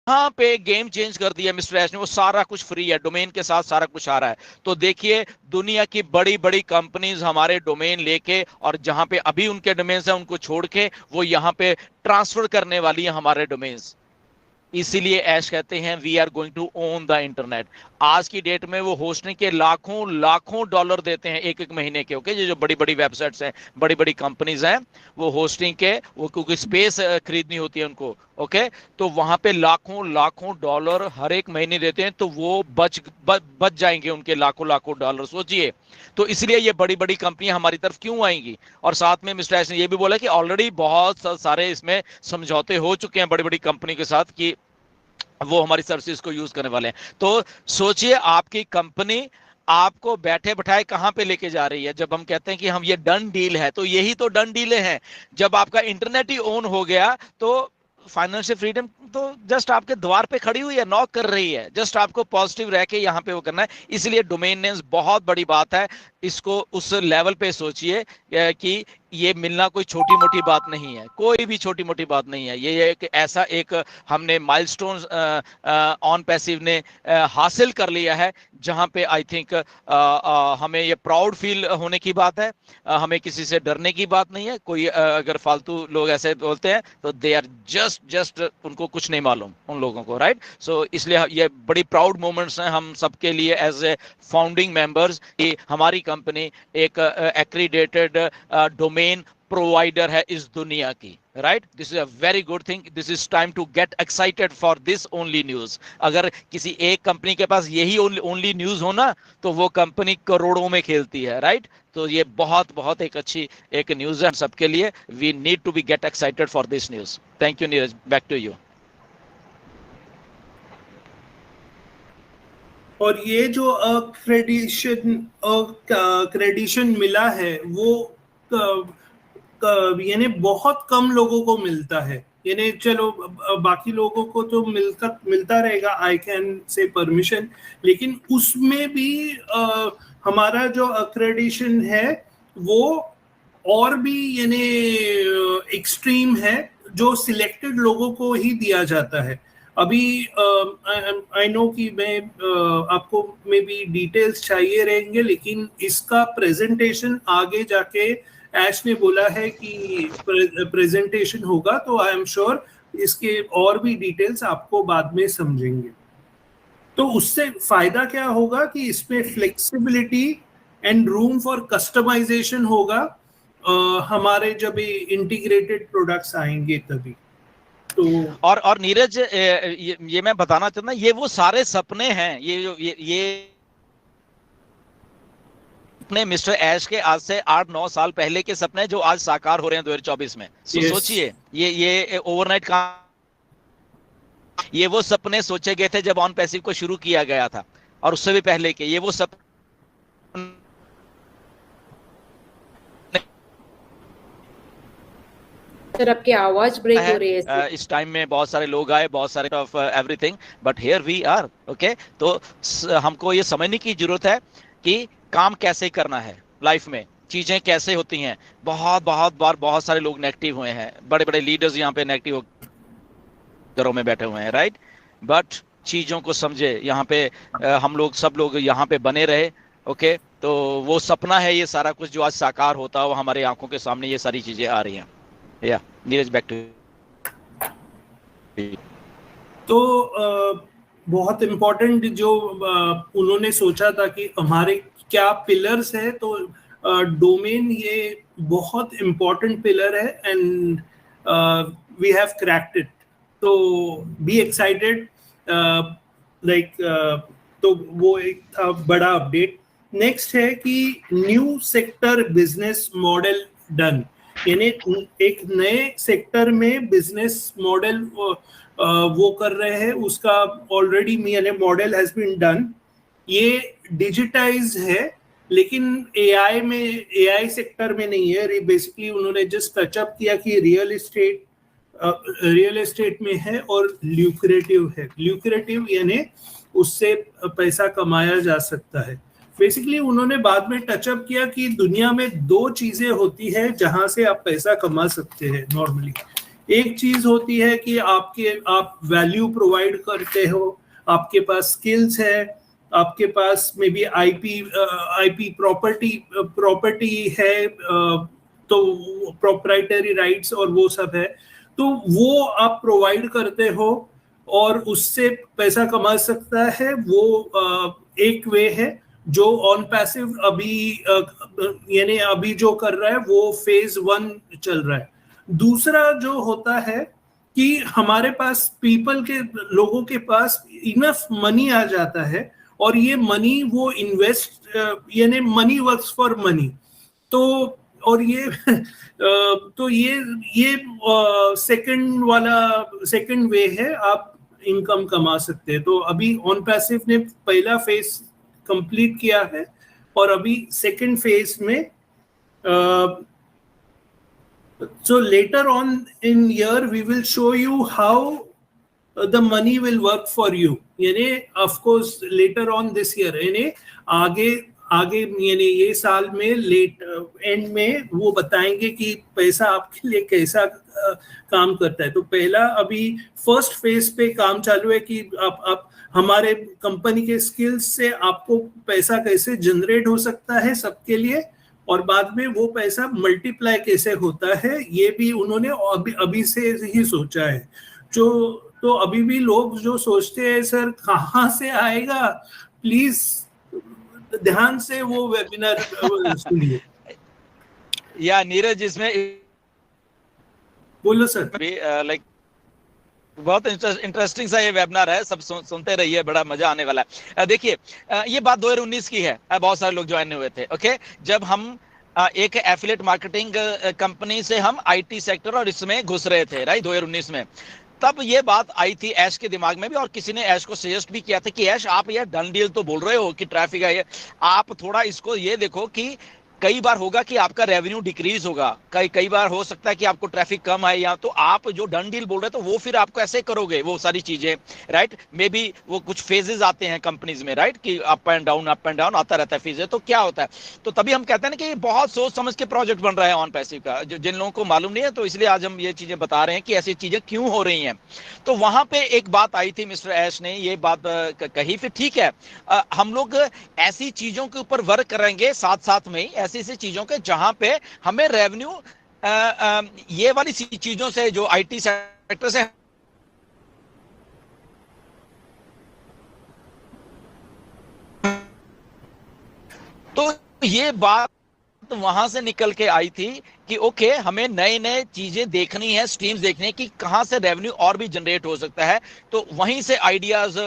यहाँ पे game change कर दिया मिस्टर एश ने, वो सारा कुछ फ्री है, डोमेन के साथ सारा कुछ आ रहा है। तो देखिए दुनिया की बड़ी बड़ी कंपनीज हमारे डोमेन लेके, और जहां पे अभी उनके डोमेन्स हैं उनको छोड़ के वो यहाँ पे ट्रांसफर करने वाली है हमारे डोमेन्स। इसीलिए ऐश कहते हैं we are going to own the internet. आज की डेट में वो होस्टिंग के लाखों लाखों डॉलर देते हैं एक एक महीने के। ओके, जो बड़ी बड़ी वेबसाइट्स हैं, बड़ी बड़ी कंपनीज हैं, वो होस्टिंग के, वो क्योंकि स्पेस खरीदनी होती है उनको, ओके, तो वहां पे लाखों लाखों डॉलर हर एक महीने देते हैं, तो वो बच जाएंगे उनके लाखों लाखों डॉलर, सोचिए। तो इसलिए ये बड़ी बड़ी कंपनियां हमारी तरफ क्यों आएंगी। और साथ में मिस्टर एश ने ये भी बोला कि ऑलरेडी बहुत सारे इसमें समझौते हो चुके हैं बड़ी बड़ी कंपनी के साथ कि वो हमारी सर्विसेज को यूज करने वाले हैं। तो सोचिए आपकी कंपनी आपको बैठे बैठाए कहां पे लेके जा रही है। जब हम कहते हैं कि हम ये डन डील है, तो यही तो डन डीले हैं। जब आपका इंटरनेट ही ऑन हो गया तो फाइनेंशियल फ्रीडम तो जस्ट आपके द्वार पे खड़ी हुई है, नॉक कर रही है। जस्ट आपको पॉजिटिव रह के यहाँ पे वो करना है। इसलिए डोमेन नेम्स बहुत बड़ी बात है, इसको उस लेवल पे सोचिए कि ये मिलना कोई छोटी मोटी बात नहीं है, कोई भी छोटी मोटी बात नहीं है। ये एक ऐसा एक हमने माइलस्टोन ऑन पैसिव ने हासिल कर लिया है, जहां पे आई थिंक हमें ये प्राउड फील होने की बात है। हमें किसी से डरने की बात नहीं है। कोई अगर फालतू लोग ऐसे बोलते हैं तो दे आर जस्ट उनको कुछ नहीं मालूम उन लोगों को, राइट। सो इसलिए ये बड़ी प्राउड मोमेंट्स हैं हम सबके लिए एज ए फाउंडिंग मेंबर्स कि हमारी कंपनी एक एक्रीडेटेड डोमेन प्रोवाइडर है इस दुनिया की, right. This is a very good thing. This is time to get excited for this only news. अगर किसी एक कंपनी के पास यही ओनली न्यूज हो ना, तो वो कंपनी करोड़ों में खेलती है, राइट। तो ये बहुत बहुत एक अच्छी एक न्यूज है सबके लिए। We need to be get excited for this news. Thank you Neeraj, back to you. और ये जो क्रेडिशन मिला है वो यानी बहुत कम लोगों को मिलता है। यानी चलो बाकी लोगों को तो मिलता रहेगा, आई कैन से परमिशन, लेकिन उसमें भी हमारा जो अक्रेडिशन है वो और भी यानी एक्सट्रीम है, जो सिलेक्टेड लोगों को ही दिया जाता है। अभी आई नो कि मैं आपको में भी डिटेल्स चाहिए रहेंगे, लेकिन इसका प्रेजेंटेशन आगे जाके ऐश ने बोला है कि प्रेजेंटेशन होगा, तो आई एम श्योर इसके और भी डिटेल्स आपको बाद में समझेंगे। तो उससे फायदा क्या होगा कि इसमें flexibility and room for customisation होगा हमारे जब इंटीग्रेटेड प्रोडक्ट्स आएंगे तभी। तो और नीरज ये मैं बताना चाहता हूँ, ये वो सारे सपने हैं, ये अपने मिस्टर ऐश के आज से 8-9 साल पहले के सपने जो आज साकार हो रहे हैं 2024 में। सोचिए ये ओवरनाइट काम, ये वो सपने सोचे गए थे जब ऑन पैसिव को शुरू किया गया था, और उससे भी पहले के ये वो सपने। सर आपकी आवाज ब्रेक हो रही है। इस टाइम में बहुत सारे लोग आए, बहुत सारे of everything, but here we are, okay. तो हमको ये समझने की जरूरत है कि काम कैसे करना है लाइफ में, चीजें कैसे होती हैं। बहुत बार बहुत सारे लोग नेगेटिव हुए हैं, बड़े बड़े लीडर्स यहाँ पे नेगेटिव घरों में बैठे हुए हैं, राइट। बट चीजों को समझे, यहाँ पे हम लोग सब लोग यहाँ पे बने रहे, ओके। तो वो सपना है ये सारा कुछ जो आज साकार होता है, वो हमारे आंखों के सामने ये सारी चीजें आ रही हैं। या नीरज, बैक टू। तो बहुत इम्पोर्टेंट जो उन्होंने सोचा था कि हमारे क्या पिलर्स है, तो डोमेन ये बहुत इम्पोर्टेंट पिलर है and we have cracked it. तो बी एक्साइटेड, लाइक तो वो एक था बड़ा अपडेट। नेक्स्ट है कि new sector business model done, यानी एक नए सेक्टर में बिजनेस मॉडल वो कर रहे हैं, उसका ऑलरेडी यानी मॉडल हैज बीन डन। ये डिजिटाइज है, लेकिन एआई सेक्टर में नहीं है। बेसिकली उन्होंने जस्ट टचअप किया कि रियल एस्टेट में है और ल्यूक्रेटिव है। ल्यूक्रेटिव यानी उससे पैसा कमाया जा सकता है। बेसिकली उन्होंने बाद में टचअप किया कि दुनिया में 2 चीजें होती है जहां से आप पैसा कमा सकते हैं नॉर्मली। एक चीज होती है कि आप वैल्यू प्रोवाइड करते हो, आपके पास स्किल्स है, आपके पास मे बी आईपी प्रॉपर्टी है, तो प्रोप्राइटरी राइट्स और वो सब है, तो वो आप प्रोवाइड करते हो और उससे पैसा कमा सकता है। वो एक वे है जो ऑन पैसिव यानी अभी जो कर रहा है वो फेज 1 चल रहा है। दूसरा जो होता है कि हमारे पास लोगों के पास इनफ मनी आ जाता है और ये मनी वो इन्वेस्ट, यानी मनी वर्क्स फॉर मनी। तो और ये सेकंड वे है, आप इनकम कमा सकते हैं। तो अभी ऑन पैसिव ने पहला फेज कंप्लीट किया है और अभी सेकंड फेज में so later on in year we will show you how the money will work for you, यानी of course later on this year, यानी आगे यानी ये साल में एंड में वो बताएंगे कि पैसा आपके लिए कैसा काम करता है। तो पहला अभी फर्स्ट फेज पे काम चालू है कि आप हमारे कंपनी के स्किल्स से आपको पैसा कैसे जनरेट हो सकता है सबके लिए, और बाद में वो पैसा मल्टीप्लाई कैसे होता है ये भी उन्होंने अभी से ही सोचा है। तो अभी भी लोग जो सोचते हैं सर कहाँ से आएगा, प्लीज ध्यान से वो वेबिनार सुनिए। या नीरज, इसमें बोलो सर। लाइक बहुत इंटरेस्टिंग सा ये वेबिनार है, सब सुनते रहिए, बड़ा मजा आने वाला है। देखिए ये बात 2019 की है, बहुत सारे लोग ज्वाइन हुए थे। ओके, जब हम एक एफिलिएट मार्केटिंग कंपनी से हम आईटी सेक्टर और इसमें घुस रहे थे, राइट, 2019 में। तब ये बात आई थी ऐश के दिमाग में भी, और किसी ने ऐश को सजेस्ट भी किया था कि ऐश आप ये डन डील तो बोल रहे हो कि ट्रैफिक है, ये आप थोड़ा इसको ये देखो कि कई बार होगा कि आपका रेवेन्यू डिक्रीज होगा, कई बार हो सकता है कि आपको ट्रैफिक कम है, या तो आप जो डन डील बोल रहे तो वो फिर आप कैसे करोगे वो सारी चीजें, राइट। मे बी वो कुछ फेजेस आते हैं कंपनीज में, राइट, कि अप एंड डाउन आता रहता है फेजेस। तो क्या होता है, तो तभी हम कहते हैं ना कि बहुत सोच समझ के प्रोजेक्ट बन रहा है ऑन पैसिव का, जो जिन लोगों को मालूम नहीं है, तो इसलिए आज हम ये चीजें बता रहे हैं कि ऐसी चीजें क्यों हो रही हैं। तो वहां पे एक बात आई थी, मिस्टर ऐश ने ये बात कही, फिर ठीक है हम लोग ऐसी चीजों के ऊपर वर्क करेंगे साथ साथ में ही, ऐसी चीजों के जहां पे हमें रेवेन्यू ये वाली चीजों से जो आईटी सेक्टर से तो ये बात वहां से निकल के आई थी कि ओके हमें नए चीजें देखनी है, स्ट्रीम्स देखनी है कि कहां से रेवेन्यू और भी जनरेट हो सकता है। तो वहीं से आइडियाज,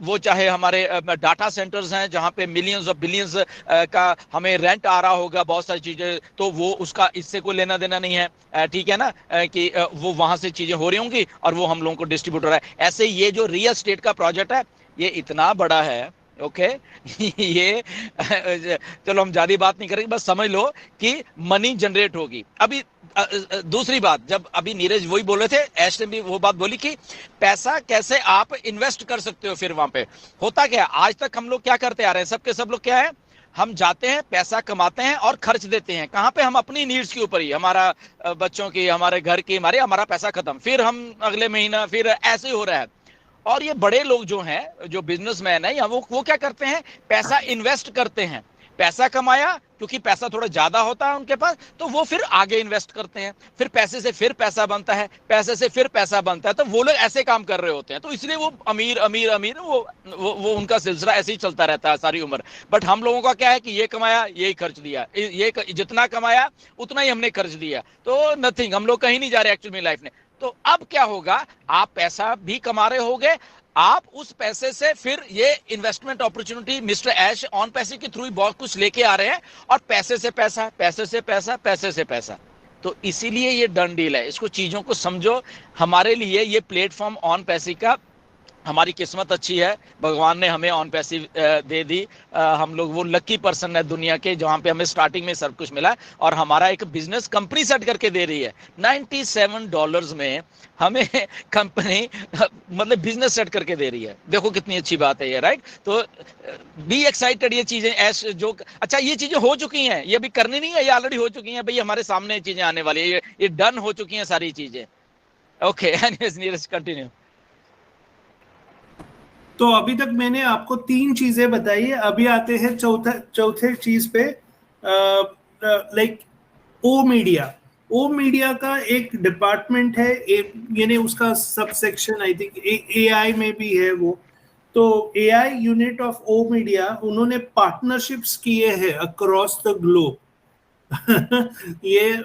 वो चाहे हमारे डाटा सेंटर्स हैं जहां पे मिलियंस और बिलियंस का हमें रेंट आ रहा होगा, बहुत सारी चीजें, तो वो उसका इससे कोई लेना देना नहीं है, ठीक है ना, कि वो वहां से चीजें हो रही होंगी और वो हम लोगों को डिस्ट्रीब्यूट हो रहा है। ऐसे ये जो रियल एस्टेट का प्रोजेक्ट है ये इतना बड़ा है, ओके ये चलो हम ज्यादा बात नहीं करेंगे, बस समझ लो कि मनी जनरेट होगी। अभी दूसरी बात, जब अभी नीरज वही बोल रहे थे, ऐश ने भी वो बात बोली कि पैसा कैसे आप इन्वेस्ट कर सकते हो। फिर वहां पे होता क्या है, आज तक हम लोग क्या करते आ रहे हैं, सबके सब लोग क्या है, हम जाते हैं, पैसा कमाते हैं और खर्च देते हैं कहां पे, हम अपनी नीड्स के ऊपर ही, हमारा बच्चों की, हमारे घर की, हमारा पैसा खत्म, फिर हम अगले महीना फिर ऐसे ही हो रहा है। और ये बड़े लोग जो हैं, जो बिजनेसमैन है, या वो क्या करते हैं, पैसा इन्वेस्ट करते हैं। पैसा कमाया, क्योंकि पैसा थोड़ा ज्यादा होता है उनके पास, तो वो फिर आगे इन्वेस्ट करते हैं, फिर पैसे से फिर पैसा बनता है, पैसे से फिर पैसा बनता है। तो वो लोग ऐसे काम कर रहे होते हैं, तो इसलिए वो अमीर अमीर अमीर वो उनका सिलसिला ऐसे ही चलता रहता है सारी उम्र। बट हम लोगों का क्या है कि ये कमाया यही खर्च दिया, ये जितना कमाया उतना ही हमने खर्च दिया, तो नथिंग, हम लोग कहीं नहीं जा रहे एक्चुअली में लाइफ में। तो अब क्या होगा, आप पैसा भी कमा रहे होगे, आप उस पैसे से फिर ये investment opportunity mister Ash on पैसे के थ्रू बहुत कुछ लेके आ रहे हैं, और पैसे से पैसा, पैसे से पैसा, पैसे से पैसा। तो इसीलिए ये डन डील है, इसको चीजों को समझो। हमारे लिए ये प्लेटफॉर्म ऑन पैसे का, हमारी किस्मत अच्छी है, भगवान ने हमें ऑन पैसिव दे दी, हम लोग वो लकी पर्सन है दुनिया के जहां पे हमें स्टार्टिंग में सब कुछ मिला, और हमारा एक बिजनेस कंपनी सेट करके दे रही है $97 में हमें कंपनी मतलब बिजनेस सेट करके दे रही है। देखो कितनी अच्छी बात है ये, राइट। तो बी एक्साइटेड, ये चीजें ऐसे जो, अच्छा ये चीजें हो चुकी हैं, ये भी करनी नहीं है, ये ऑलरेडी हो चुकी हैं भाई, हमारे सामने चीजें आने वाली है, ये डन हो चुकी हैं सारी चीजें। Okay, anyways, Neeraj, continue. तो अभी तक मैंने आपको 3 चीजें बताई है, अभी आते हैं चौथे चीज पे, लाइक ओ मीडिया का एक डिपार्टमेंट है, यानी उसका sub section I think AI में भी है वो। तो AI unit of O media, उन्होंने पार्टनरशिप्स किए हैं अक्रॉस द ग्लोब। ये